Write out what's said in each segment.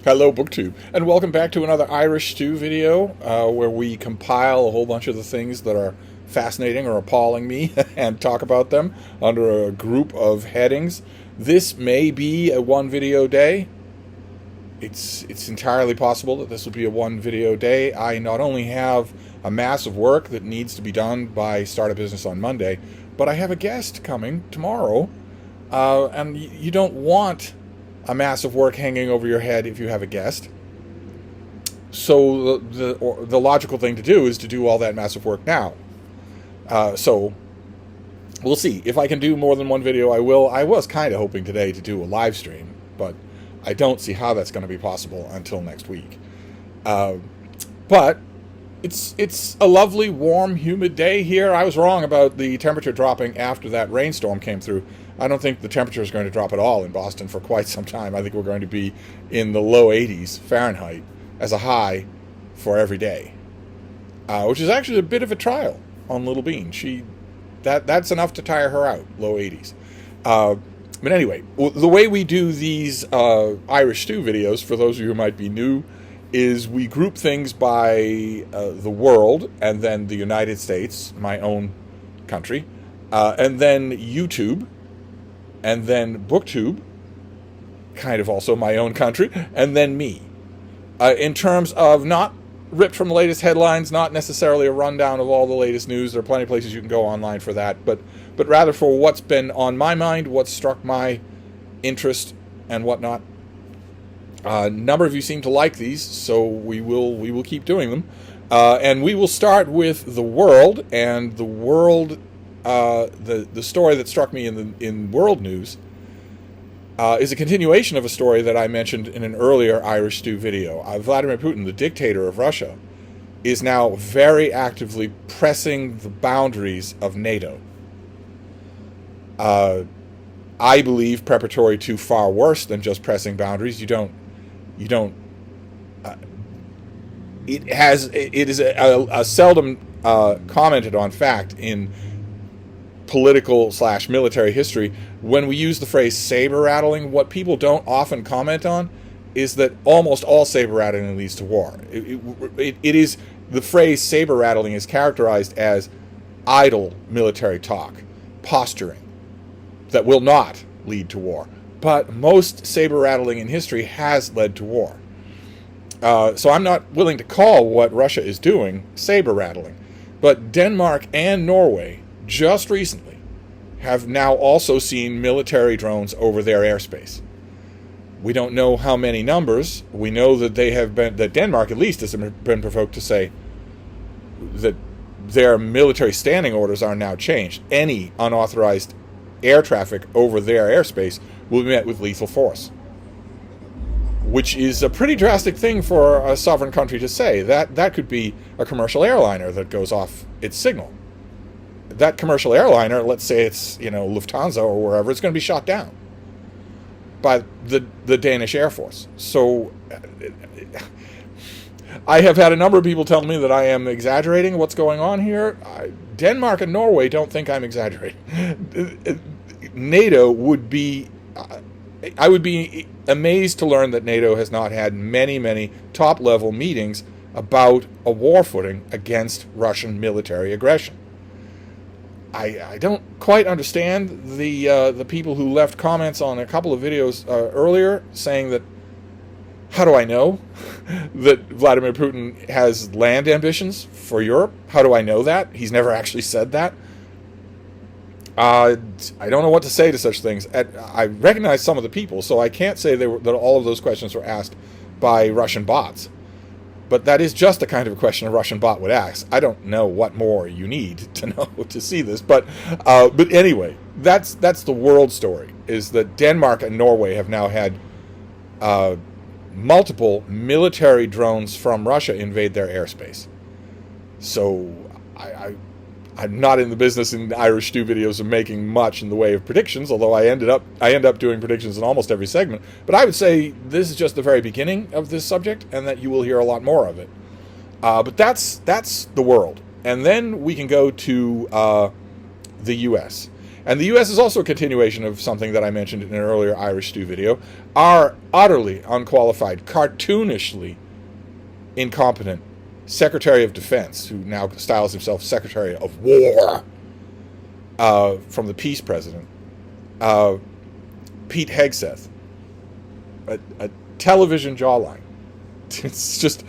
Hello, BookTube, and welcome back to another Irish Stew video where we compile a whole bunch of the things that are fascinating or appalling me and talk about them under a group of headings. This may be a one video day. It's entirely possible that this will be a one video day. I not only have a mass of work that needs to be done by Start a Business on Monday, but I have a guest coming tomorrow, and you don't want a mass of work hanging over your head if you have a guest. So the logical thing to do is to do all that massive work now. So we'll see. If I can do more than one video, I will. I was kind of hoping today to do a live stream, but I don't see how that's going to be possible until next week. But it's a lovely, warm, humid day here. I was wrong about the temperature dropping after that rainstorm came through. I don't think the temperature is going to drop at all in Boston for quite some time. I think we're going to be in the low 80s Fahrenheit as a high for every day, which is actually a bit of a trial on Little Bean. That's enough to tire her out, low 80s. But anyway, the way we do these Irish Stew videos, for those of you who might be new, is we group things by the world, and then the United States, my own country, and then YouTube, and then BookTube, kind of also my own country, and then me. In terms of not ripped from the latest headlines, not necessarily a rundown of all the latest news. There are plenty of places you can go online for that, but rather for what's been on my mind, what's struck my interest, and whatnot. A number of you seem to like these, so we will keep doing them. And we will start with the world, and the world. The story that struck me in world news is a continuation of a story that I mentioned in an earlier Irish Stew video. Vladimir Putin, the dictator of Russia, is now very actively pressing the boundaries of NATO. I believe preparatory to far worse than just pressing boundaries. It is a seldom commented on fact in political/military history. When we use the phrase saber rattling, what people don't often comment on is that almost all saber rattling leads to war. It is the phrase saber rattling is characterized as idle military talk, posturing that will not lead to war. But most saber rattling in history has led to war. So I'm not willing to call what Russia is doing saber rattling, but Denmark and Norway just recently have now also seen military drones over their airspace. We don't know how many numbers. We know that that Denmark at least has been provoked to say that their military standing orders are now changed. Any unauthorized air traffic over their airspace will be met with lethal force, which is a pretty drastic thing for a sovereign country to say. That could be a commercial airliner that goes off its signal. That commercial airliner, let's say it's Lufthansa or wherever, it's going to be shot down by the Danish Air Force. So I have had a number of people tell me that I am exaggerating what's going on here. Denmark and Norway don't think I'm exaggerating. NATO would be... I would be amazed to learn that NATO has not had many top-level meetings about a war footing against Russian military aggression. I don't quite understand the people who left comments on a couple of videos earlier saying that, how do I know that Vladimir Putin has land ambitions for Europe? How do I know that? He's never actually said that. I don't know what to say to such things. I recognize some of the people, so I can't say that all of those questions were asked by Russian bots. But that is just the kind of a question a Russian bot would ask. I don't know what more you need to know to see this. But anyway, that's the world story, is that Denmark and Norway have now had multiple military drones from Russia invade their airspace. So I'm not in the business in Irish Stew videos of making much in the way of predictions, although I end up doing predictions in almost every segment. But I would say this is just the very beginning of this subject, and that you will hear a lot more of it. But that's the world. And then we can go to the U.S. and the U.S. is also a continuation of something that I mentioned in an earlier Irish Stew video, our utterly unqualified, cartoonishly incompetent Secretary of Defense, who now styles himself Secretary of War, from the peace president, Pete Hegseth, a television jawline. It's just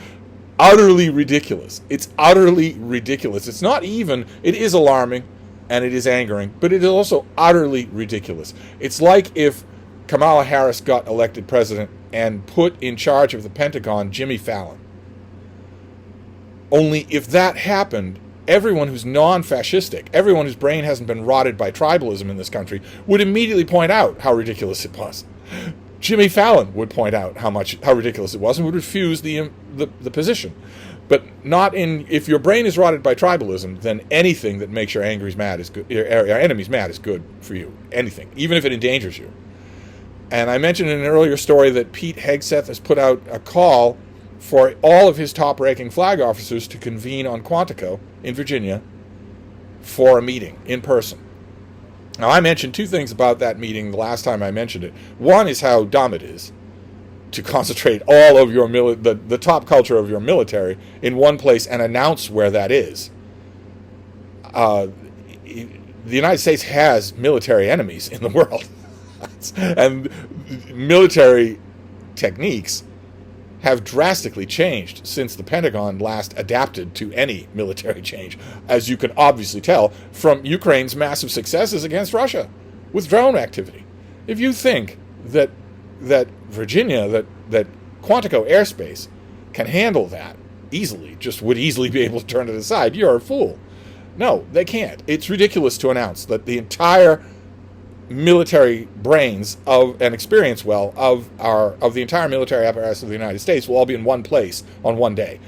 utterly ridiculous. It's utterly ridiculous. It's not even, it is alarming and it is angering, but it is also utterly ridiculous. It's like if Kamala Harris got elected president and put in charge of the Pentagon Jimmy Fallon. Only if that happened, everyone who's non-fascistic, everyone whose brain hasn't been rotted by tribalism in this country, would immediately point out how ridiculous it was. Jimmy Fallon would point out how ridiculous it was and would refuse the position. But not in, if your brain is rotted by tribalism, then anything that makes your enemies mad is good for you. Anything, even if it endangers you. And I mentioned in an earlier story that Pete Hegseth has put out a call for all of his top-ranking flag officers to convene on Quantico in Virginia for a meeting in person. Now, I mentioned two things about that meeting the last time I mentioned it. One is how dumb it is to concentrate all of your the top culture of your military in one place and announce where that is. The United States has military enemies in the world. And military techniques have drastically changed since the Pentagon last adapted to any military change, as you can obviously tell from Ukraine's massive successes against Russia with drone activity. If you think that Virginia, that Quantico airspace can handle that easily, just would easily be able to turn it aside, you're a fool. No, they can't. It's ridiculous to announce that the entire military brains of and experience of the entire military apparatus of the United States will all be in one place on one day.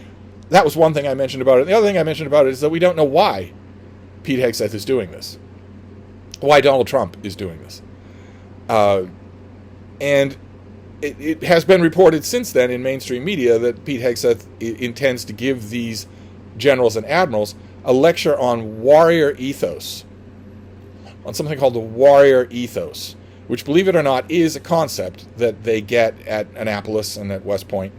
That was one thing I mentioned about it. The other thing I mentioned about it is that we don't know why Pete Hegseth is doing this, why Donald Trump is doing this, and it has been reported since then in mainstream media that Pete Hegseth intends to give these generals and admirals a lecture on warrior ethos, on something called the warrior ethos, which, believe it or not, is a concept that they get at Annapolis and at West Point.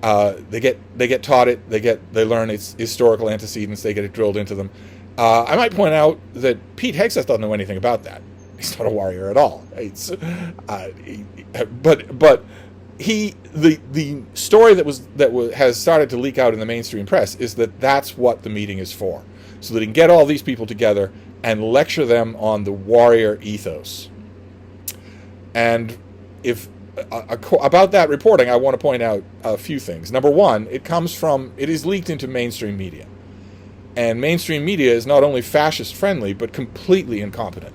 They get taught it. They learn its historical antecedents. They get it drilled into them. I might point out that Pete Hegseth doesn't know anything about that. He's not a warrior at all. But the story that has started to leak out in the mainstream press is that that's what the meeting is for, so that he can get all these people together and lecture them on the warrior ethos. And about that reporting, I want to point out a few things. Number one, it is leaked into mainstream media. And mainstream media is not only fascist-friendly, but completely incompetent.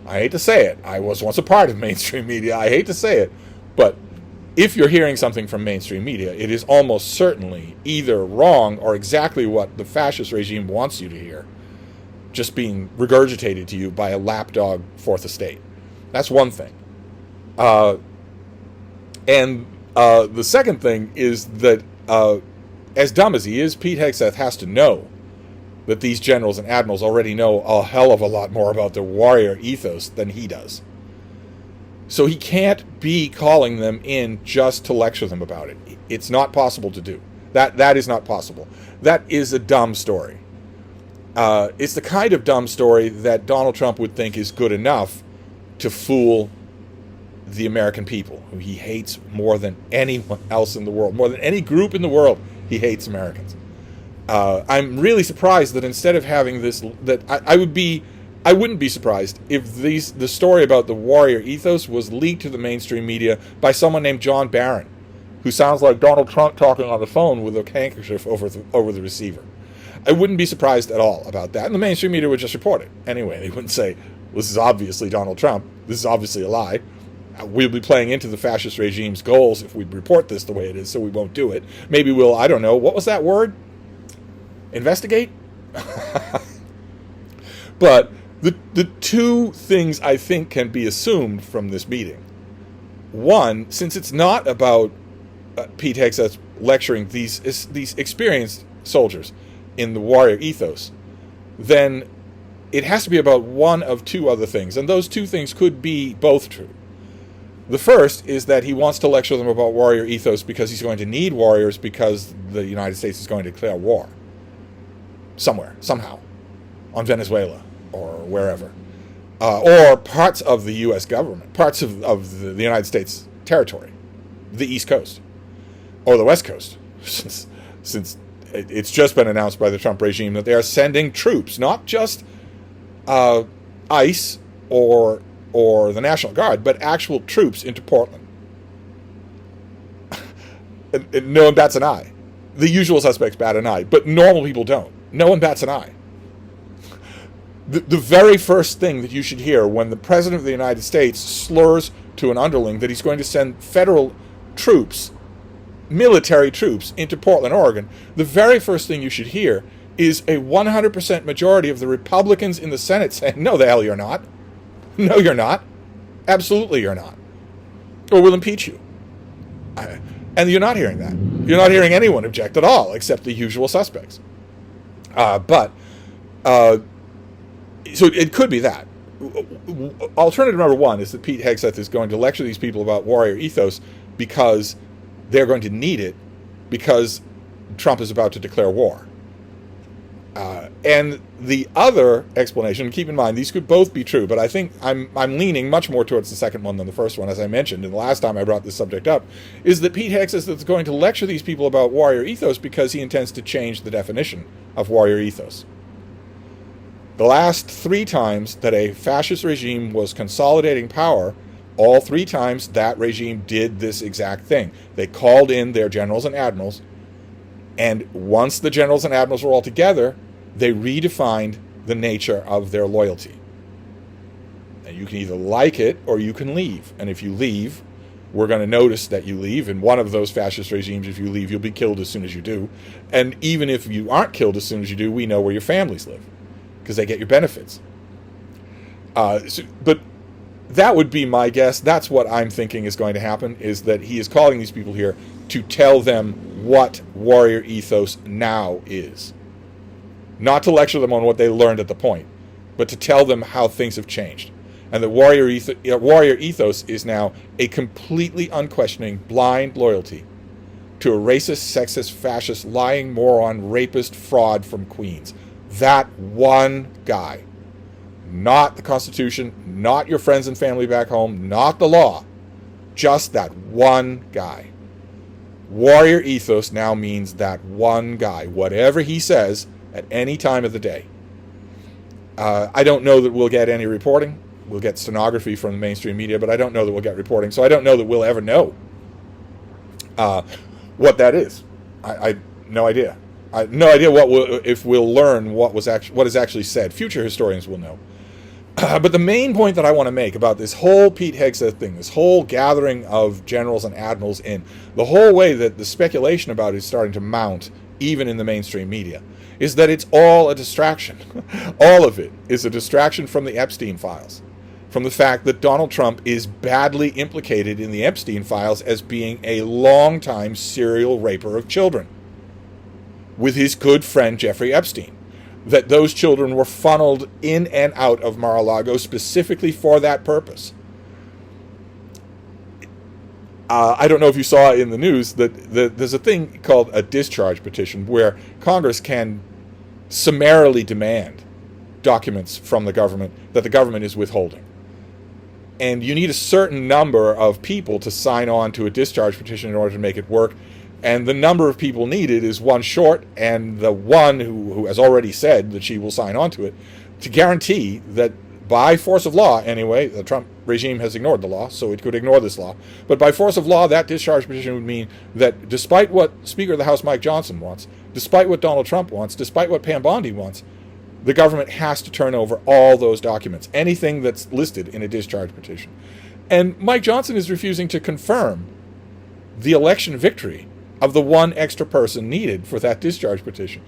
I hate to say it. I was once a part of mainstream media. I hate to say it. But if you're hearing something from mainstream media, it is almost certainly either wrong or exactly what the fascist regime wants you to hear, just being regurgitated to you by a lapdog fourth estate. That's one thing. And the second thing is that, as dumb as he is, Pete Hegseth has to know that these generals and admirals already know a hell of a lot more about the warrior ethos than he does. So he can't be calling them in just to lecture them about it. It's not possible to do. That is not possible. That is a dumb story. It's the kind of dumb story that Donald Trump would think is good enough to fool the American people, who he hates more than anyone else in the world, more than any group in the world. He hates Americans. I'm really surprised that instead of having this, that I wouldn't be surprised if the story about the warrior ethos was leaked to the mainstream media by someone named John Barron, who sounds like Donald Trump talking on the phone with a handkerchief over the receiver. I wouldn't be surprised at all about that, and the mainstream media would just report it. Anyway, they wouldn't say, this is obviously Donald Trump, this is obviously a lie. We'll be playing into the fascist regime's goals if we report this the way it is, so we won't do it. Maybe we'll, I don't know, what was that word? Investigate? But the two things I think can be assumed from this meeting. One, since it's not about Pete Hegseth lecturing these experienced soldiers in the warrior ethos, then it has to be about one of two other things, and those two things could be both true. The first is that he wants to lecture them about warrior ethos because he's going to need warriors because the United States is going to declare war. Somewhere, somehow. On Venezuela or wherever. Or parts of the U.S. government, parts of the United States territory. The East Coast. Or the West Coast. Since it's just been announced by the Trump regime that they are sending troops, not just ICE or the National Guard, but actual troops into Portland. and no one bats an eye. The usual suspects bat an eye, but normal people don't. No one bats an eye. The very first thing that you should hear when the President of the United States slurs to an underling that he's going to send federal troops, military troops, into Portland, Oregon, the very first thing you should hear is a 100% majority of the Republicans in the Senate saying, no, the hell you're not. No, you're not. Absolutely you're not. Or we'll impeach you. And you're not hearing that. You're not hearing anyone object at all, except the usual suspects. So it could be that. Alternative number one is that Pete Hegseth is going to lecture these people about warrior ethos because they're going to need it because Trump is about to declare war. And the other explanation, keep in mind, these could both be true, but I think I'm leaning much more towards the second one than the first one, as I mentioned, and the last time I brought this subject up, is that Pete Hegseth is going to lecture these people about warrior ethos because he intends to change the definition of warrior ethos. The last 3 times that a fascist regime was consolidating power, all 3 times that regime did this exact thing. They called in their generals and admirals, and once the generals and admirals were all together, they redefined the nature of their loyalty. And you can either like it or you can leave. And if you leave, we're going to notice that you leave. In one of those fascist regimes, if you leave, you'll be killed as soon as you do. And even if you aren't killed as soon as you do, we know where your families live because they get your benefits. But that would be my guess. That's what I'm thinking is going to happen, is that he is calling these people here to tell them what warrior ethos now is. Not to lecture them on what they learned at the point, but to tell them how things have changed. And that warrior ethos is now a completely unquestioning blind loyalty to a racist, sexist, fascist, lying moron, rapist, fraud from Queens. That one guy. Not the Constitution, not your friends and family back home, not the law. Just that one guy. Warrior ethos now means that one guy. Whatever he says at any time of the day. I don't know that we'll get any reporting. We'll get stenography from the mainstream media, but I don't know that we'll get reporting. So I don't know that we'll ever know what that is. I no idea. I have no idea if we'll learn what is actually said. Future historians will know. But the main point that I want to make about this whole Pete Hegseth thing, this whole gathering of generals and admirals in, the whole way that the speculation about it is starting to mount, even in the mainstream media, is that it's all a distraction. All of it is a distraction from the Epstein files, from the fact that Donald Trump is badly implicated in the Epstein files as being a long-time serial raper of children with his good friend Jeffrey Epstein. That those children were funneled in and out of Mar-a-Lago specifically for that purpose. I don't know if you saw in the news that there's a thing called a discharge petition where Congress can summarily demand documents from the government that the government is withholding. And you need a certain number of people to sign on to a discharge petition in order to make it work. And the number of people needed is one short, and the one who has already said that she will sign on to it, to guarantee that by force of law, anyway, the Trump regime has ignored the law, so it could ignore this law, but by force of law, that discharge petition would mean that despite what Speaker of the House Mike Johnson wants, despite what Donald Trump wants, despite what Pam Bondi wants, the government has to turn over all those documents, anything that's listed in a discharge petition. And Mike Johnson is refusing to confirm the election victory of the one extra person needed for that discharge petition.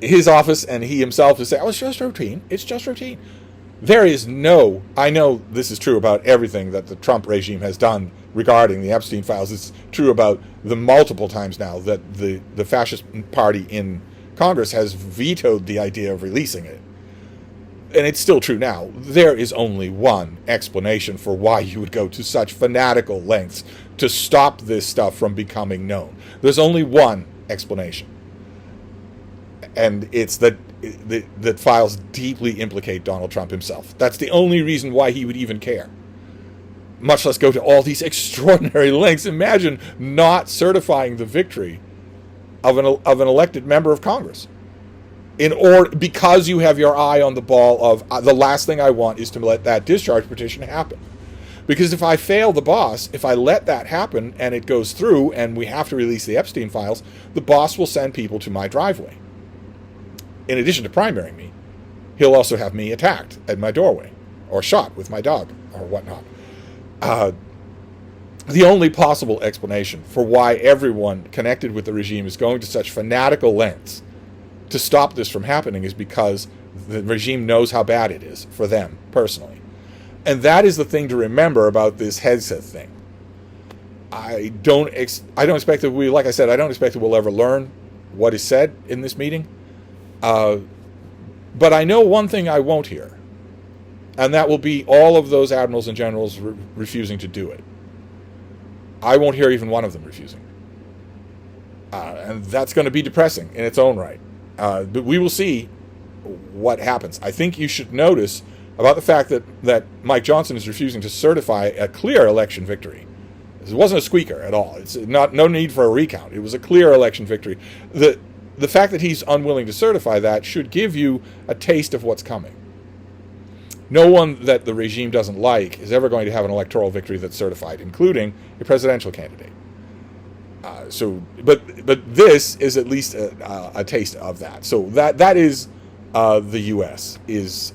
His office and he himself is saying, oh, it's just routine. It's just routine. There is no, I know this is true about everything that the Trump regime has done regarding the Epstein files. It's true about the multiple times now that the fascist party in Congress has vetoed the idea of releasing it. And it's still true now. There is only one explanation for why you would go to such fanatical lengths to stop this stuff from becoming known. There's only one explanation. And it's that files deeply implicate Donald Trump himself. That's the only reason why he would even care. Much less go to all these extraordinary lengths. Imagine not certifying the victory of an elected member of Congress. Because you have your eye on the ball of the last thing I want is to let that discharge petition happen. Because if I fail the boss, if I let that happen and it goes through and we have to release the Epstein files, the boss will send people to my driveway. In addition to primarying me, he'll also have me attacked at my doorway or shot with my dog or whatnot. The only possible explanation for why everyone connected with the regime is going to such fanatical lengths to stop this from happening is because the regime knows how bad it is for them personally. And that is the thing to remember about this headset thing. I don't expect that like I said, I don't expect that we'll ever learn what is said in this meeting. But I know one thing I won't hear, and that will be all of those admirals and generals refusing to do it. I won't hear even one of them refusing. And that's going to be depressing in its own right. But we will see what happens. I think you should notice about the fact that Mike Johnson is refusing to certify a clear election victory. It wasn't a squeaker at all. It's no need for a recount. It was a clear election victory. The fact that he's unwilling to certify that should give you a taste of what's coming. No one that the regime doesn't like is ever going to have an electoral victory that's certified, including a presidential candidate. But this is at least a taste of that. So that is the U.S. is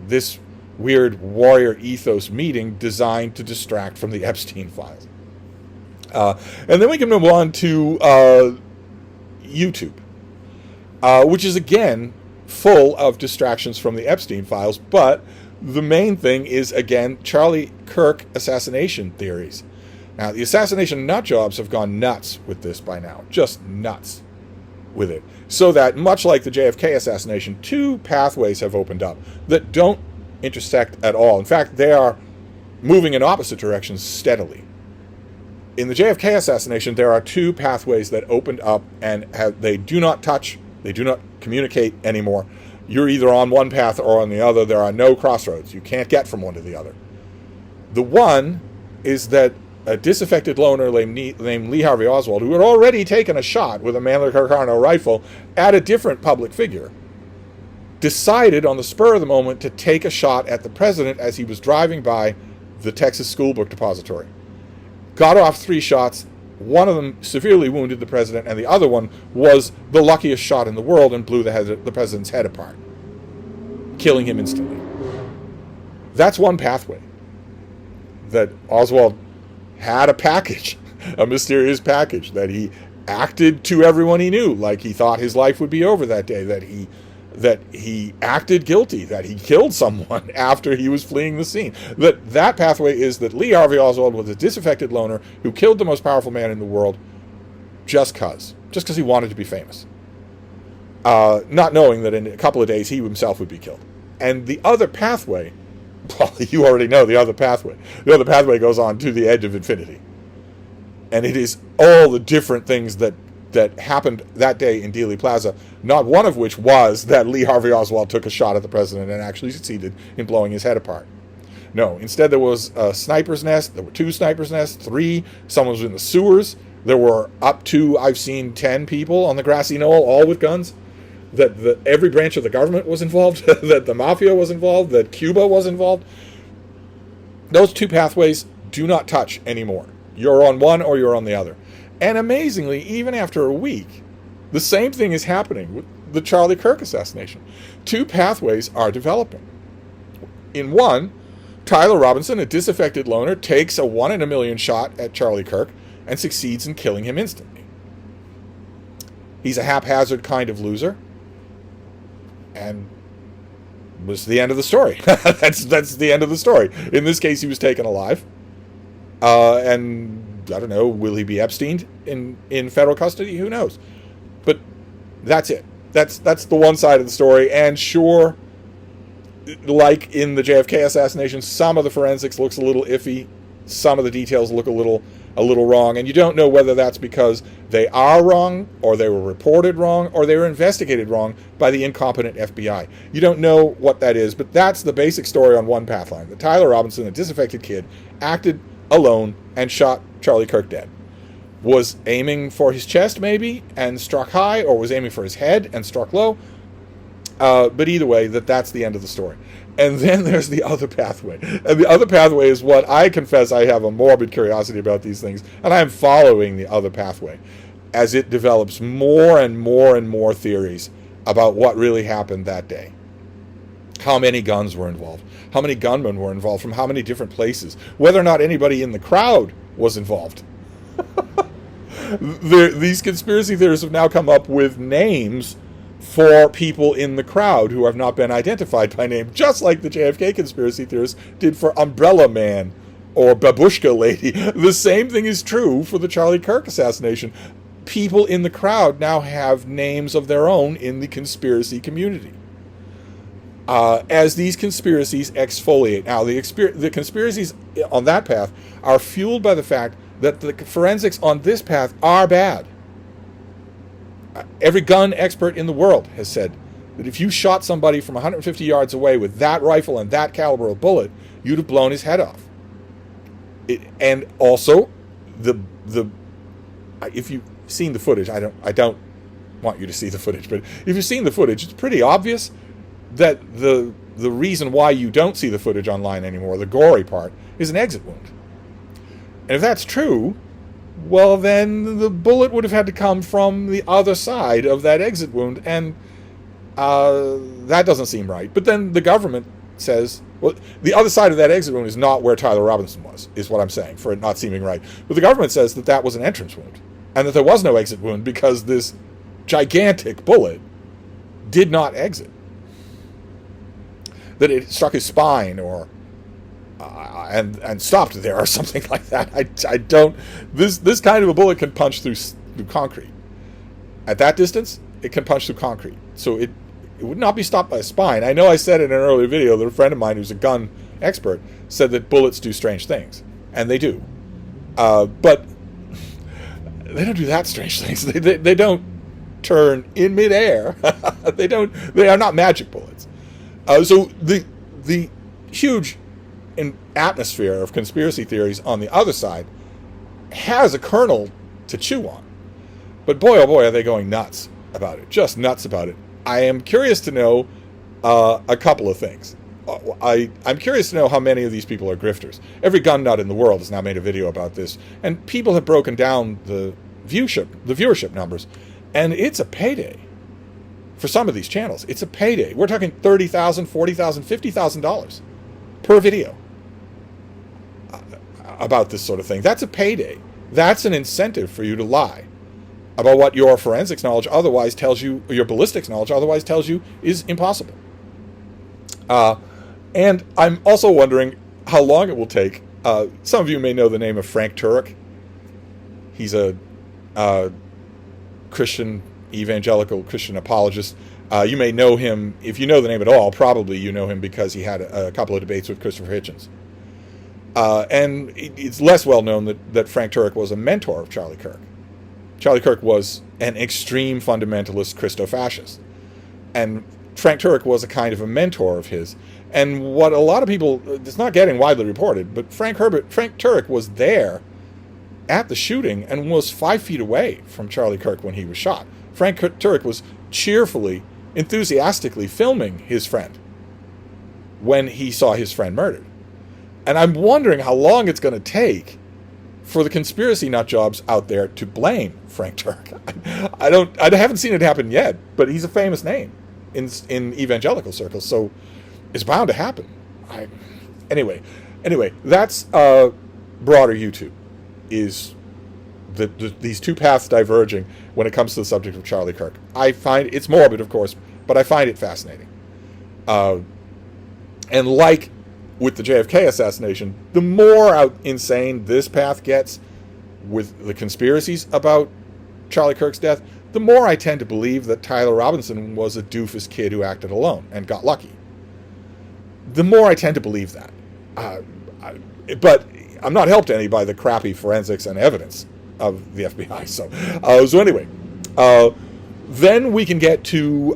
this weird warrior ethos meeting designed to distract from the Epstein files. And then we can move on to YouTube, which is again full of distractions from the Epstein files, but the main thing is, again, Charlie Kirk assassination theories. Now, the assassination nut jobs have gone nuts with this by now. Just nuts with it. So that, much like the JFK assassination, two pathways have opened up that don't intersect at all. In fact, they are moving in opposite directions steadily. In the JFK assassination, there are two pathways that opened up and they do not touch, they do not communicate anymore. You're either on one path or on the other. There are no crossroads. You can't get from one to the other. The one is that a disaffected loner named Lee Harvey Oswald, who had already taken a shot with a Mannlicher Carcano rifle at a different public figure, decided on the spur of the moment to take a shot at the president as he was driving by the Texas School Book Depository. Got off 3 shots. One of them severely wounded the president, and the other one was the luckiest shot in the world and blew the president's head apart, killing him instantly. That's one pathway. That Oswald had a package, a mysterious package, that he acted to everyone he knew like he thought his life would be over that day, that he acted guilty, that he killed someone after he was fleeing the scene. That pathway is that Lee Harvey Oswald was a disaffected loner who killed the most powerful man in the world just because he wanted to be famous, not knowing that in a couple of days he himself would be killed. And the other pathway, well, you already know the other pathway. The other pathway goes on to the edge of infinity, and it is all the different things that happened that day in Dealey Plaza, not one of which was that Lee Harvey Oswald took a shot at the president and actually succeeded in blowing his head apart. No, instead there was a sniper's nest, there were 2 sniper's nests, 3, someone was in the sewers, there were up to, I've seen 10 people on the grassy knoll, all with guns, that every branch of the government was involved, that the mafia was involved, that Cuba was involved. Those 2 pathways do not touch anymore. You're on one or you're on the other. And amazingly, even after a week, the same thing is happening with the Charlie Kirk assassination. 2 pathways are developing. In one, Tyler Robinson, a disaffected loner, takes a 1 in a million shot at Charlie Kirk and succeeds in killing him instantly. He's a haphazard kind of loser, and was the end of the story. That's the end of the story. In this case, he was taken alive, and I don't know, will he be Epsteined in federal custody? Who knows? But that's it. That's the one side of the story. And sure, like in the JFK assassination, some of the forensics looks a little iffy. Some of the details look a little wrong, and you don't know whether that's because they are wrong, or they were reported wrong, or they were investigated wrong by the incompetent FBI. You don't know what that is, but that's the basic story on one pathline. That Tyler Robinson, a disaffected kid, acted alone and shot Charlie Kirk dead. Was aiming for his chest, maybe, and struck high, or was aiming for his head and struck low. But either way, that's the end of the story. And then there's the other pathway. And the other pathway is what I confess I have a morbid curiosity about these things. And I'm following the other pathway as it develops more and more and more theories about what really happened that day. How many guns were involved? How many gunmen were involved from how many different places? Whether or not anybody in the crowd was involved. These conspiracy theorists have now come up with names for people in the crowd who have not been identified by name, just like the JFK conspiracy theorists did for Umbrella Man or Babushka Lady. The same thing is true for the Charlie Kirk assassination. People in the crowd now have names of their own in the conspiracy community. As these conspiracies exfoliate. Now, the conspiracies on that path are fueled by the fact that the forensics on this path are bad. Every gun expert in the world has said that if you shot somebody from 150 yards away with that rifle and that caliber of bullet, you'd have blown his head off. And also, if you've seen the footage, I don't want you to see the footage, but if you've seen the footage, it's pretty obvious that the reason why you don't see the footage online anymore, the gory part, is an exit wound. And if that's true, well, then the bullet would have had to come from the other side of that exit wound, and that doesn't seem right. But then the government says, well, the other side of that exit wound is not where Tyler Robinson was, is what I'm saying, for it not seeming right. But the government says that that was an entrance wound, and that there was no exit wound because this gigantic bullet did not exit. That it struck his spine or and stopped there or something like that. I don't. This kind of a bullet can punch through concrete. At that distance, it can punch through concrete. So it would not be stopped by a spine. I know I said in an earlier video that a friend of mine who's a gun expert said that bullets do strange things, and they do. But they don't do that strange things. They don't turn in midair. They are not magic bullets. So the huge atmosphere of conspiracy theories on the other side has a kernel to chew on. But boy, oh boy, are they going nuts about it. Just nuts about it. I am curious to know a couple of things. I'm curious to know how many of these people are grifters. Every gun nut in the world has now made a video about this, and people have broken down the viewership numbers, and it's a payday. For some of these channels, it's a payday. We're talking $30,000, $40,000, $50,000 per video about this sort of thing. That's a payday. That's an incentive for you to lie about what your forensics knowledge otherwise tells you, or your ballistics knowledge otherwise tells you is impossible. And I'm also wondering how long it will take. Some of you may know the name of Frank Turek. He's a evangelical Christian apologist. You may know him, if you know the name at all, probably you know him because he had a couple of debates with Christopher Hitchens. And it's less well known that Frank Turek was a mentor of Charlie Kirk. Charlie Kirk was an extreme fundamentalist Christo-fascist. And Frank Turek was a kind of a mentor of his. And what a lot of people, it's not getting widely reported, but Frank Turek was there at the shooting and was 5 feet away from Charlie Kirk when he was shot. Frank Turek was cheerfully, enthusiastically filming his friend when he saw his friend murdered. And I'm wondering how long it's going to take for the conspiracy nut jobs out there to blame Frank Turek. I haven't seen it happen yet, but he's a famous name in evangelical circles, so it's bound to happen. Anyway, that's broader YouTube. Is these two paths diverging when it comes to the subject of Charlie Kirk. I find it's morbid, of course, but I find it fascinating. And like with the JFK assassination, the more insane this path gets with the conspiracies about Charlie Kirk's death, the more I tend to believe that Tyler Robinson was a doofus kid who acted alone and got lucky. The more I tend to believe that. But I'm not helped any by the crappy forensics and evidence of the FBI. So anyway, then we can get to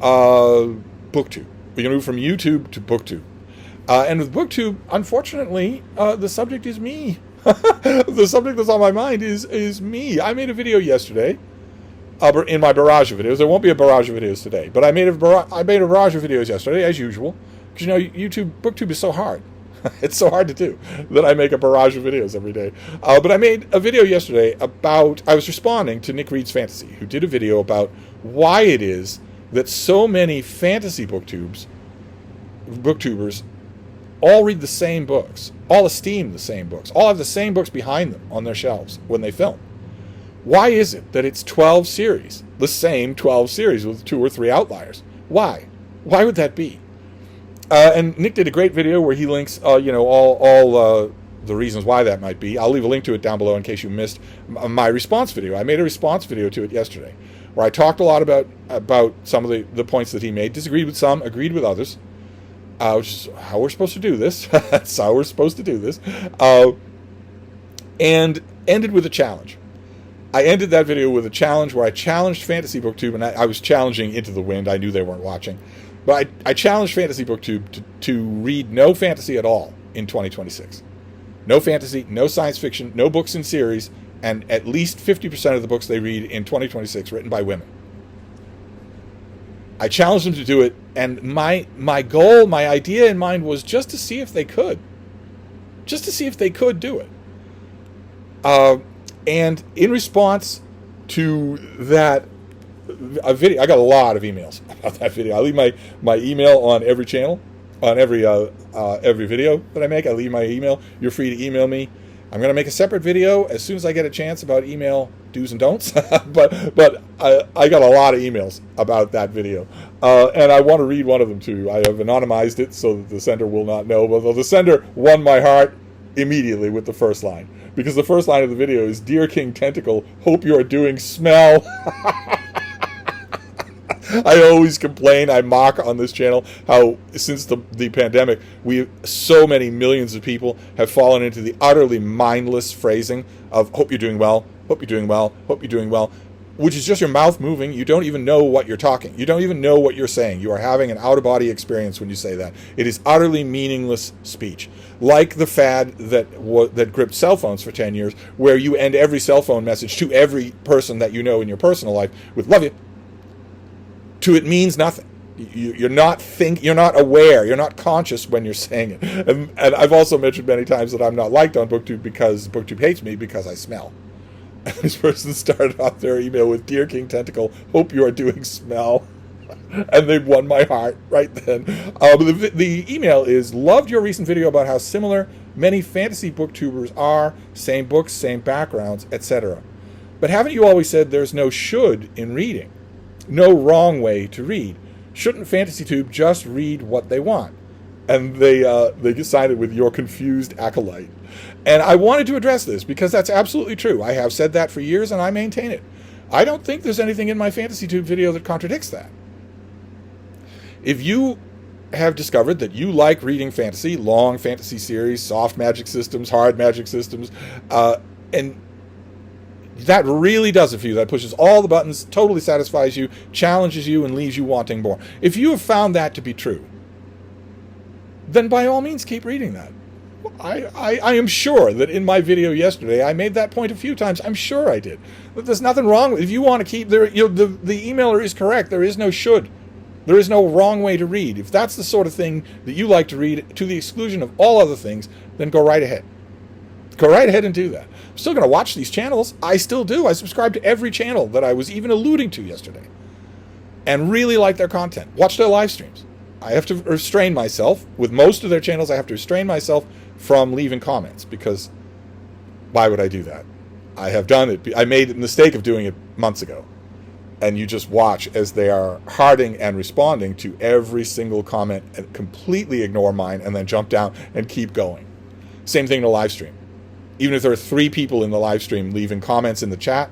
BookTube. We can move from YouTube to BookTube. And with BookTube, unfortunately, the subject is me. The subject that's on my mind is me. I made a video yesterday in my barrage of videos. There won't be a barrage of videos today, but I made a barrage of videos yesterday, as usual, because BookTube is so hard. It's so hard to do that I make a barrage of videos every day. But I made a video yesterday I was responding to Nick Reed's Fantasy, who did a video about why it is that so many fantasy booktubers all read the same books, all esteem the same books, all have the same books behind them on their shelves when they film. Why is it that it's 12 series, the same 12 series with 2 or 3 outliers? Why? Why would that be? And Nick did a great video where he links, all the reasons why that might be. I'll leave a link to it down below in case you missed my response video. I made a response video to it yesterday, where I talked a lot about some of the points that he made, disagreed with some, agreed with others, which is how we're supposed to do this. That's how we're supposed to do this. And ended with a challenge. I ended that video with a challenge where I challenged Fantasy BookTube, and I was challenging into the wind. I knew they weren't watching. But I challenged Fantasy BookTube to read no fantasy at all in 2026. No fantasy, no science fiction, no books in series, and at least 50% of the books they read in 2026 written by women. I challenged them to do it, and my goal, my idea in mind was just to see if they could. Just to see if they could do it. And in response to that video, I got a lot of emails about that video. I leave my email on every channel, on every video that I make. I leave my email. You're free to email me. I'm going to make a separate video as soon as I get a chance about email do's and don'ts. but I got a lot of emails about that video, and I want to read one of them too. I have anonymized it so that the sender will not know. But the sender won my heart immediately with the first line, because the first line of the video is, "Dear King Tentacle, hope you are doing smell." I always complain, I mock on this channel how since the pandemic, so many millions of people have fallen into the utterly mindless phrasing of "hope you're doing well, hope you're doing well, hope you're doing well," which is just your mouth moving. You don't even know what you're talking. You don't even know what you're saying. You are having an out-of-body experience when you say that. It is utterly meaningless speech. Like the fad that gripped cell phones for 10 years, where you end every cell phone message to every person that you know in your personal life with "love you." To it means nothing. You're not aware, you're not conscious when you're saying it. And I've also mentioned many times that I'm not liked on BookTube because BookTube hates me because I smell. And this person started off their email with, "Dear King Tentacle, hope you are doing smell." And they won my heart right then. The email is, "Loved your recent video about how similar many fantasy booktubers are, same books, same backgrounds, etc. But haven't you always said there's no should in reading? No wrong way to read. Shouldn't FantasyTube just read what they want?" And they decided with "your confused acolyte." And I wanted to address this because that's absolutely true. I have said that for years and I maintain it. I don't think there's anything in my FantasyTube video that contradicts that. If you have discovered that you like reading fantasy, long fantasy series, soft magic systems, hard magic systems, and that really does it for you. That pushes all the buttons, totally satisfies you, challenges you, and leaves you wanting more. If you have found that to be true, then by all means keep reading that. I am sure that in my video yesterday I made that point a few times. I'm sure I did. But there's nothing wrong with it. If you want to keep the emailer is correct. There is no should. There is no wrong way to read. If that's the sort of thing that you like to read to the exclusion of all other things, then go right ahead. Go right ahead and do that. I'm still going to watch these channels. I still do. I subscribe to every channel that I was even alluding to yesterday and really like their content. Watch their live streams. I have to restrain myself. With most of their channels, I have to restrain myself from leaving comments because why would I do that? I have done it. I made the mistake of doing it months ago. And you just watch as they are hearting and responding to every single comment and completely ignore mine and then jump down and keep going. Same thing in a live stream. Even if there are 3 people in the live stream leaving comments in the chat,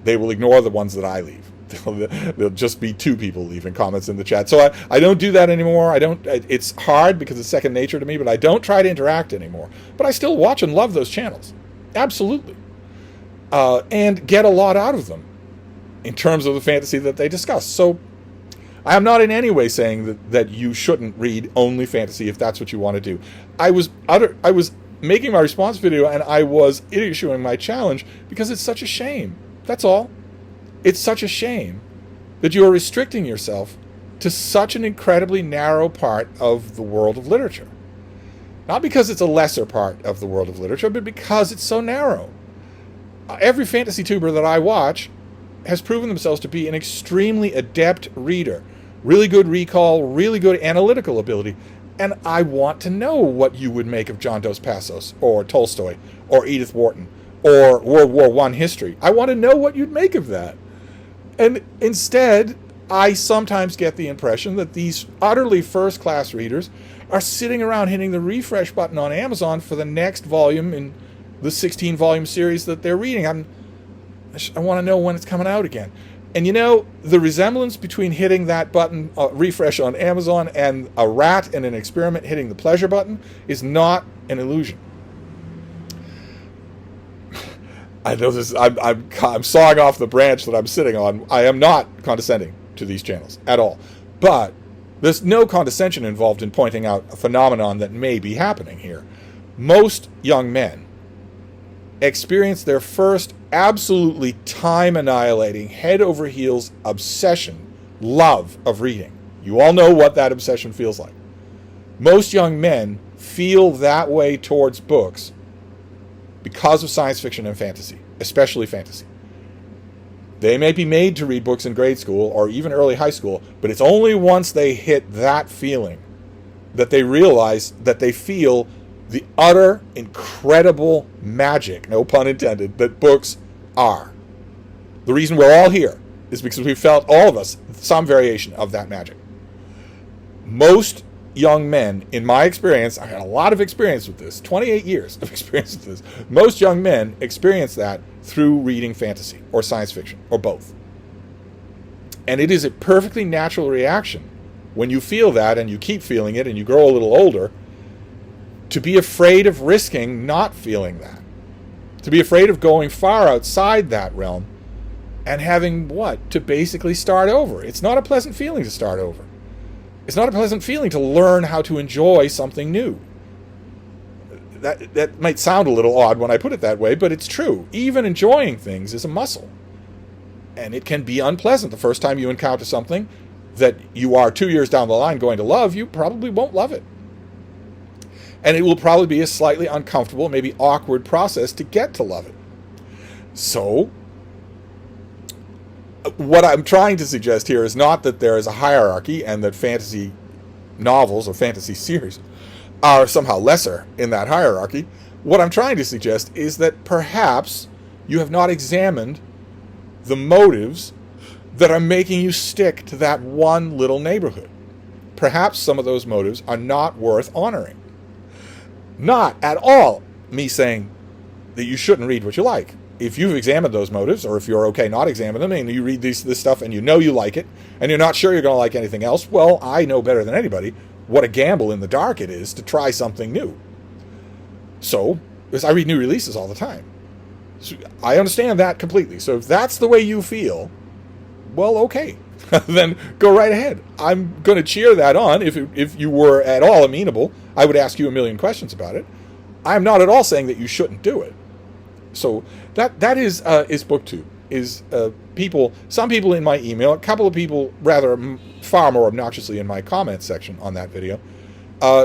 they will ignore the ones that I leave. there'll just be two people leaving comments in the chat. So I don't do that anymore. It's hard because it's second nature to me, but I don't try to interact anymore. But I still watch and love those channels. Absolutely. And get a lot out of them in terms of the fantasy that they discuss. So I am not in any way saying that you shouldn't read only fantasy if that's what you want to do. I was making my response video and I was issuing my challenge because it's such a shame. That's all. It's such a shame that you are restricting yourself to such an incredibly narrow part of the world of literature. Not because it's a lesser part of the world of literature, but because it's so narrow. Every fantasy tuber that I watch has proven themselves to be an extremely adept reader. Really good recall, really good analytical ability. And I want to know what you would make of John Dos Passos, or Tolstoy, or Edith Wharton, or World War I history. I want to know what you'd make of that. And instead, I sometimes get the impression that these utterly first-class readers are sitting around hitting the refresh button on Amazon for the next volume in the 16-volume series that they're reading. I want to know when it's coming out again. And you know, the resemblance between hitting that button, refresh on Amazon, and a rat in an experiment hitting the pleasure button is not an illusion. I know this. I'm sawing off the branch that I'm sitting on. I am not condescending to these channels at all. But there's no condescension involved in pointing out a phenomenon that may be happening here. Most young men experience their first absolutely time-annihilating, head-over-heels obsession, love of reading. You all know what that obsession feels like. Most young men feel that way towards books because of science fiction and fantasy, especially fantasy. They may be made to read books in grade school or even early high school, but it's only once they hit that feeling that they realize that they feel the utter, incredible magic, no pun intended, that books are. The reason we're all here is because we felt, all of us, some variation of that magic. Most young men, in my experience, I had a lot of experience with this, 28 years of experience with this. Most young men experience that through reading fantasy or science fiction or both. And it is a perfectly natural reaction when you feel that and you keep feeling it and you grow a little older to be afraid of risking not feeling that. To be afraid of going far outside that realm and having what? To basically start over. It's not a pleasant feeling to start over. It's not a pleasant feeling to learn how to enjoy something new. That might sound a little odd when I put it that way, but it's true. Even enjoying things is a muscle. And it can be unpleasant. The first time you encounter something that you are 2 years down the line going to love, you probably won't love it. And it will probably be a slightly uncomfortable, maybe awkward process to get to love it. So, what I'm trying to suggest here is not that there is a hierarchy and that fantasy novels or fantasy series are somehow lesser in that hierarchy. What I'm trying to suggest is that perhaps you have not examined the motives that are making you stick to that one little neighborhood. Perhaps some of those motives are not worth honoring. Not at all me saying that you shouldn't read what you like. If you've examined those motives, or if you're okay not examining them, and you read this stuff and you know you like it, and you're not sure you're going to like anything else, well, I know better than anybody what a gamble in the dark it is to try something new. So, because I read new releases all the time. So I understand that completely. So if that's the way you feel, well, okay. Then go right ahead. I'm going to cheer that on. If you were at all amenable, I would ask you a million questions about it. I'm not at all saying that you shouldn't do it. So that is BookTube. Is people, some people in my email, a couple of people rather far more obnoxiously in my comment section on that video,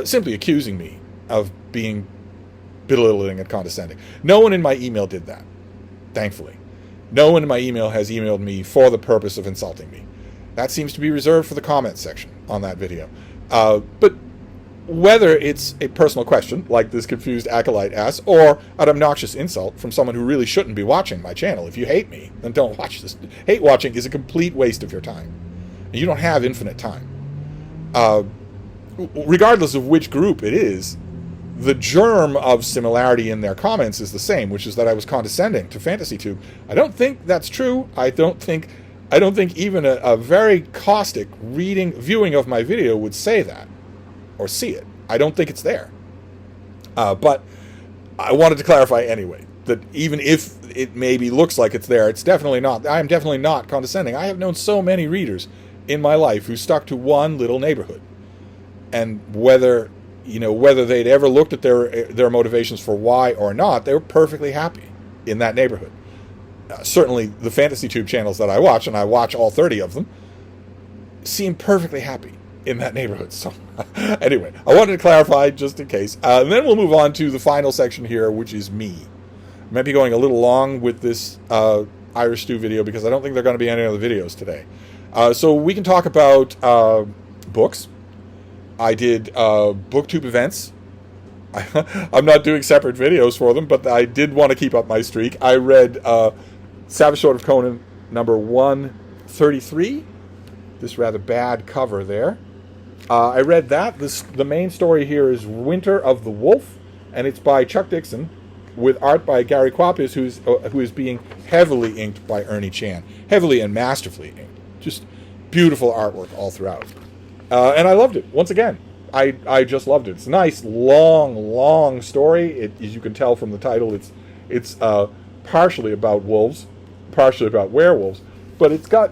simply accusing me of being belittling and condescending. No one in my email did that, thankfully. No one in my email has emailed me for the purpose of insulting me. That seems to be reserved for the comment section on that video. But whether it's a personal question, like this confused acolyte asks, or an obnoxious insult from someone who really shouldn't be watching my channel. If you hate me, then don't watch this. Hate watching is a complete waste of your time. You don't have infinite time. Regardless of which group it is, the germ of similarity in their comments is the same, which is that I was condescending to FantasyTube. I don't think that's true. I don't think I don't think even a very caustic viewing of my video would say that or see it. I don't think it's there. But I wanted to clarify anyway that even if it maybe looks like it's there, it's definitely not. I am definitely not condescending. I have known so many readers in my life who stuck to one little neighborhood, and whether they'd ever looked at their motivations for why or not, they were perfectly happy in that neighborhood. Certainly, the FantasyTube channels that I watch, and I watch all 30 of them, seem perfectly happy in that neighborhood. So, anyway, I wanted to clarify just in case. And then we'll move on to the final section here, which is me. I might be going a little long with this Irish Stew video because I don't think there are going to be any other videos today. So we can talk about books. I did BookTube events. I'm not doing separate videos for them, but I did want to keep up my streak. I read Savage Sword of Conan number 133. This rather bad cover there. I read that. The main story here is Winter of the Wolf, and it's by Chuck Dixon, with art by Gary Kwapis, who is being heavily inked by Ernie Chan. Heavily and masterfully inked. Just beautiful artwork all throughout. And I loved it. Once again, I just loved it. It's a nice, long story. As you can tell from the title, it's partially about wolves, partially about werewolves, but it's got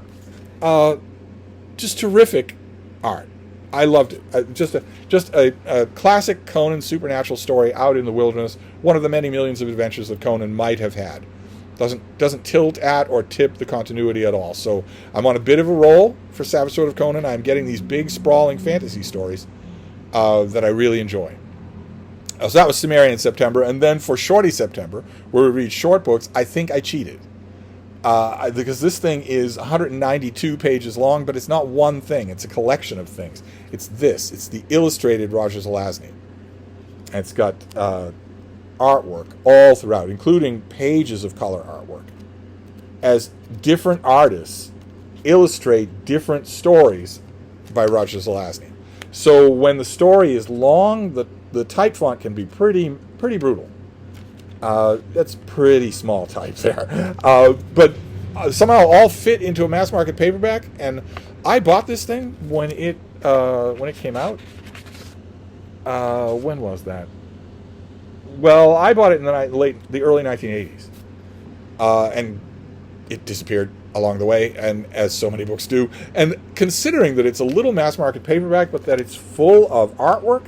just terrific art. I loved it. Just a classic Conan supernatural story out in the wilderness. One of the many millions of adventures that Conan might have had. Doesn't tilt at or tip the continuity at all. So I'm on a bit of a roll for Savage Sword of Conan. I'm getting these big, sprawling fantasy stories that I really enjoy. So that was Cimmerian September. And then for Shorty September, where we read short books, I think I cheated. Because this thing is 192 pages long, but it's not one thing. It's a collection of things. It's the illustrated Roger Zelazny. And it's got artwork all throughout, including pages of color artwork, as different artists illustrate different stories by Roger Zelazny. So when the story is long, the type font can be pretty brutal. That's pretty small type there. But somehow all fit into a mass market paperback, and I bought this thing when it came out. When was that? Well, I bought it in the early 1980s, and it disappeared along the way, and as so many books do. And considering that it's a little mass market paperback, but that it's full of artwork,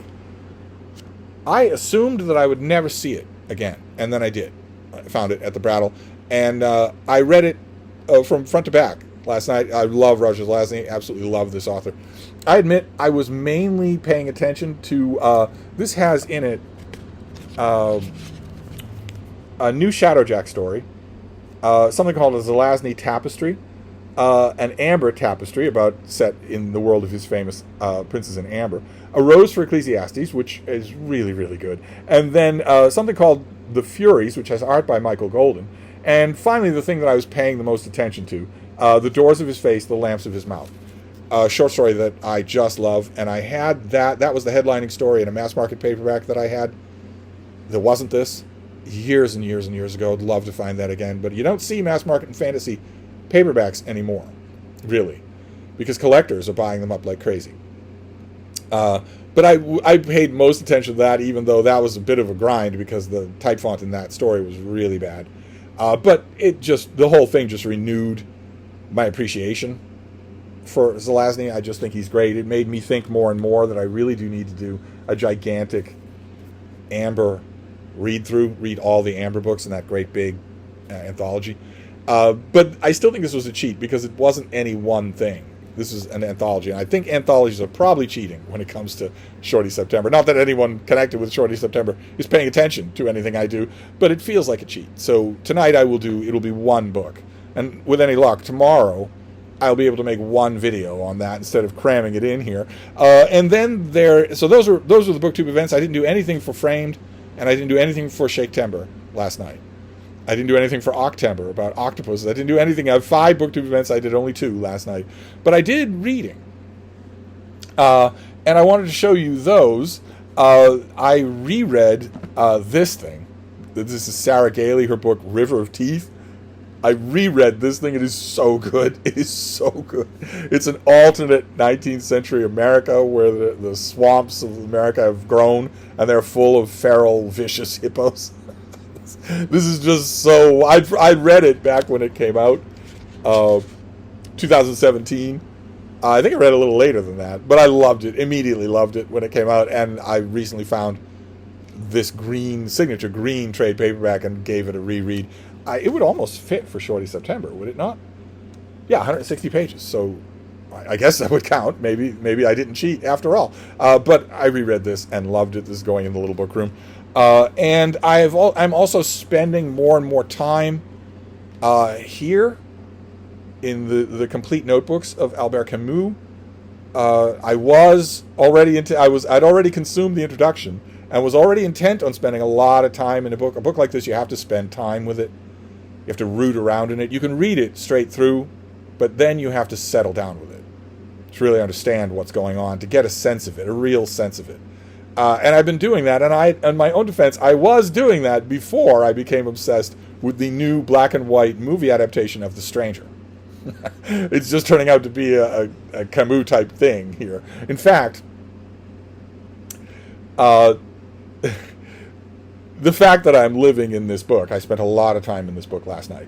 I assumed that I would never see it again, and then I did. I found it at the Brattle, and I read it from front to back last night. I love Roger Zelazny, absolutely love this author. I admit I was mainly paying attention to, this has in it a new Shadowjack story, something called a Zelazny Tapestry, an Amber Tapestry set in the world of his famous Princess in Amber, a Rose for Ecclesiastes, which is really, really good, and then something called The Furies, which has art by Michael Golden, and finally the thing that I was paying the most attention to, The Doors of His Face, The Lamps of His Mouth. A short story that I just love, and I had that was the headlining story in a mass market paperback that I had. There wasn't this years and years and years ago. I'd love to find that again, but you don't see mass market and fantasy paperbacks anymore, really, because collectors are buying them up like crazy. But I paid most attention to that, even though that was a bit of a grind because the type font in that story was really bad. But the whole thing just renewed my appreciation for Zelazny. I just think he's great. It made me think more and more that I really do need to do a gigantic Amber read all the Amber books in that great big anthology. But I still think this was a cheat because it wasn't any one thing. This is an anthology, and I think anthologies are probably cheating when it comes to Shorty September. Not that anyone connected with Shorty September is paying attention to anything I do, but it feels like a cheat. So tonight it'll be one book, and with any luck, tomorrow I'll be able to make one video on that instead of cramming it in here. And then those were the BookTube events. I didn't do anything for Framed, and I didn't do anything for Shake-Tember last night. I didn't do anything for Octember about octopuses. I didn't do anything. I have 5 BookTube events. I did only 2 last night. But I did reading. And I wanted to show you those. I reread this thing. This is Sarah Gailey, her book River of Teeth. I reread this thing. It is so good. It is so good. It's an alternate 19th century America where the swamps of America have grown and they're full of feral, vicious hippos. This is just so... I read it back when it came out, 2017. I think I read it a little later than that, but I loved it. Immediately loved it when it came out, and I recently found this signature green trade paperback and gave it a reread. It would almost fit for Shorty September, would it not? Yeah, 160 pages. So I guess that would count. Maybe I didn't cheat after all. But I reread this and loved it. This is going in the little book room. And I'm also spending more and more time here in the complete notebooks of Albert Camus. I'd already consumed the introduction and was already intent on spending a lot of time in a book. A book like this, you have to spend time with it. You have to root around in it. You can read it straight through, but then you have to settle down with it to really understand what's going on, to get a sense of it, a real sense of it. And I've been doing that, and in my own defense, I was doing that before I became obsessed with the new black and white movie adaptation of The Stranger. It's just turning out to be a Camus-type thing here. In fact, the fact that I'm living in this book, I spent a lot of time in this book last night.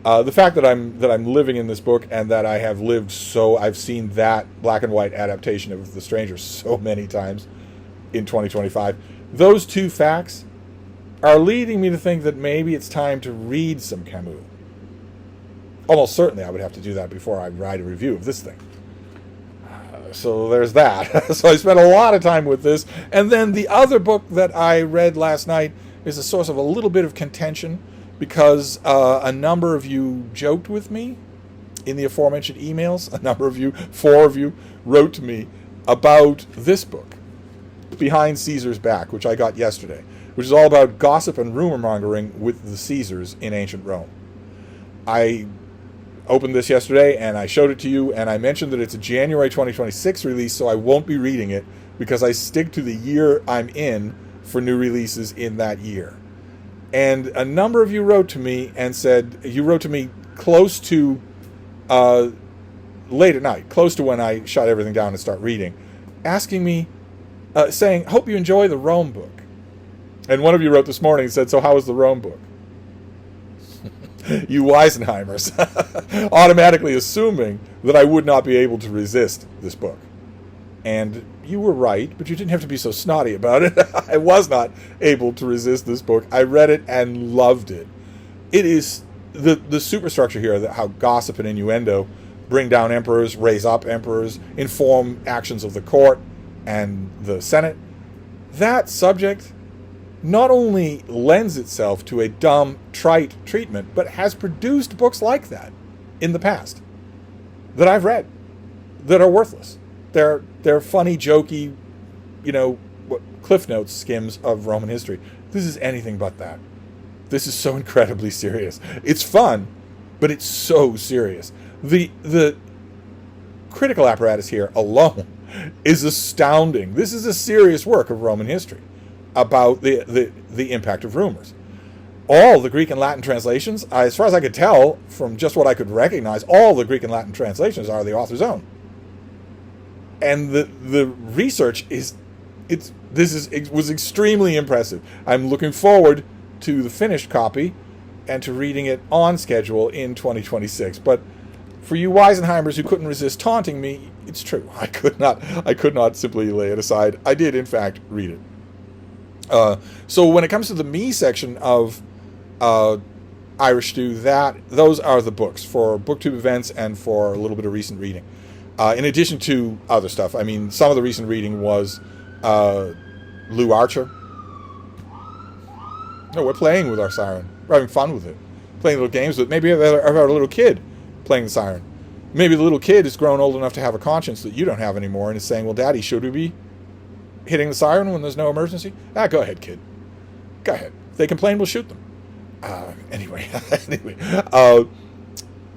The fact that I'm living in this book and that I've seen that black and white adaptation of The Stranger so many times in 2025. Those two facts are leading me to think that maybe it's time to read some Camus. Almost certainly I would have to do that before I write a review of this thing. So there's that. So I spent a lot of time with this. And then the other book that I read last night is a source of a little bit of contention because a number of you joked with me in the aforementioned emails. 4 of you, wrote to me about this book, Behind Caesar's Back, which I got yesterday, which is all about gossip and rumor mongering with the Caesars in ancient Rome. I opened this yesterday and I showed it to you, and I mentioned that it's a January 2026 release, so I won't be reading it because I stick to the year I'm in for new releases in that year. And a number of you wrote to me and said, you wrote to me close to late at night, close to when I shut everything down and start reading, asking me, saying, hope you enjoy the Rome book. And one of you wrote this morning and said, so how was the Rome book? You Weisenheimers, automatically assuming that I would not be able to resist this book. And you were right, but you didn't have to be so snotty about it. I was not able to resist this book. I read it and loved it. It is the superstructure here, that how gossip and innuendo bring down emperors, raise up emperors, inform actions of the court and the Senate. That subject not only lends itself to a dumb, trite treatment, but has produced books like that in the past that I've read that are worthless. They're funny, jokey, Cliff Notes skims of Roman history. This is anything but that. This is so incredibly serious. It's fun, but it's so serious. The critical apparatus here alone is astounding. This is a serious work of Roman history about the impact of rumors. All the Greek and Latin translations, as far as I could tell from just what I could recognize, all the Greek and Latin translations are the author's own. And the research was extremely impressive. I'm looking forward to the finished copy and to reading it on schedule in 2026. But for you Weisenheimers who couldn't resist taunting me, it's true. I could not simply lay it aside. I did, in fact, read it. So when it comes to the me section of Irish Stew, those are the books for BookTube events and for a little bit of recent reading. In addition to other stuff. I mean, some of the recent reading was Lou Archer. No, we're playing with our siren. We're having fun with it. Playing little games with it. Maybe I've had a little kid playing the siren. Maybe the little kid has grown old enough to have a conscience that you don't have anymore and is saying, well, Daddy, should we be hitting the siren when there's no emergency? Go ahead, kid. Go ahead. If they complain, we'll shoot them. Anyway,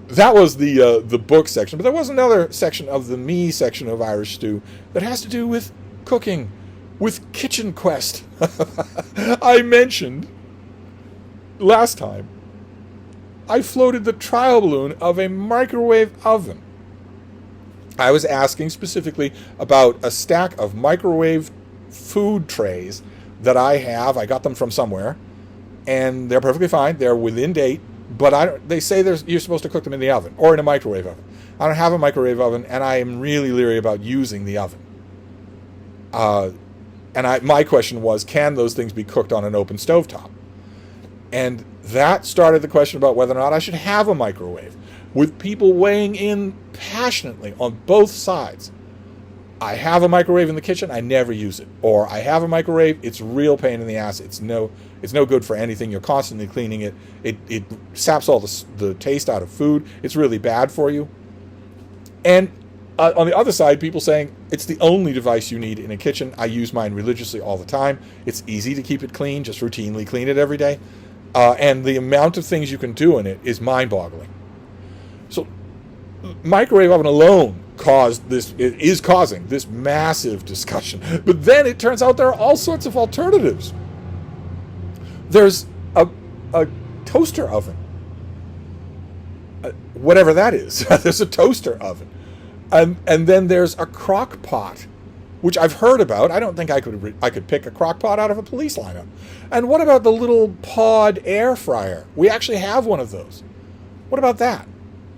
that was the book section. But there was another section of the me section of Irish Stew that has to do with cooking, with Kitchen Quest. I mentioned last time I floated the trial balloon of a microwave oven. I was asking specifically about a stack of microwave food trays that I have. I got them from somewhere, and they're perfectly fine. They're within date, but they say you're supposed to cook them in the oven or in a microwave oven. I don't have a microwave oven, and I am really leery about using the oven. My question was, can those things be cooked on an open stovetop? And that started the question about whether or not I should have a microwave, with people weighing in passionately on both sides. I have a microwave in the kitchen, I never use it. Or I have a microwave, it's a real pain in the ass. It's no good for anything. You're constantly cleaning it. It saps all the taste out of food. It's really bad for you. And on the other side, people saying it's the only device you need in a kitchen. I use mine religiously all the time. It's easy to keep it clean, just routinely clean it every day. And the amount of things you can do in it is mind-boggling. So microwave oven alone is causing this massive discussion. But then it turns out there are all sorts of alternatives. There's a toaster oven. Whatever that is. There's a toaster oven. And then there's a crock pot, which I've heard about. I don't think I could pick a crock pot out of a police lineup. And what about the little pod air fryer? We actually have one of those. What about that?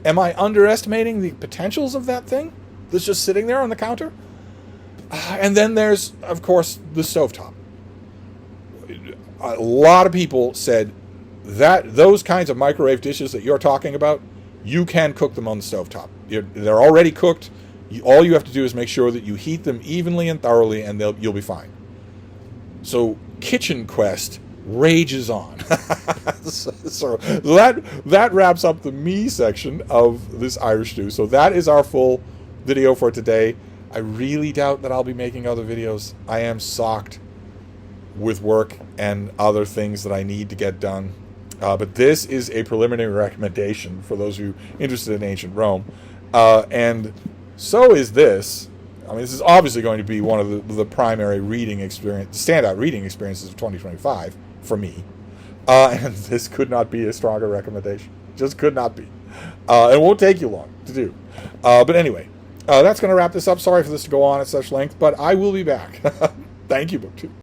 Am I underestimating the potentials of that thing that's just sitting there on the counter? And then there's, of course, the stovetop. A lot of people said that those kinds of microwave dishes that you're talking about, you can cook them on the stovetop. They're already cooked. All you have to do is make sure that you heat them evenly and thoroughly, and you'll be fine. So Kitchen Quest rages on. so that wraps up the me section of this Irish stew. So that is our full video for today. I really doubt that I'll be making other videos. I am socked with work and other things that I need to get done. But this is a preliminary recommendation for those of you interested in ancient Rome. And so is this. I mean, this is obviously going to be one of the primary standout reading experiences of 2025 for me. And this could not be a stronger recommendation. Just could not be. It won't take you long to do. But anyway, that's going to wrap this up. Sorry for this to go on at such length, but I will be back. Thank you, BookTube.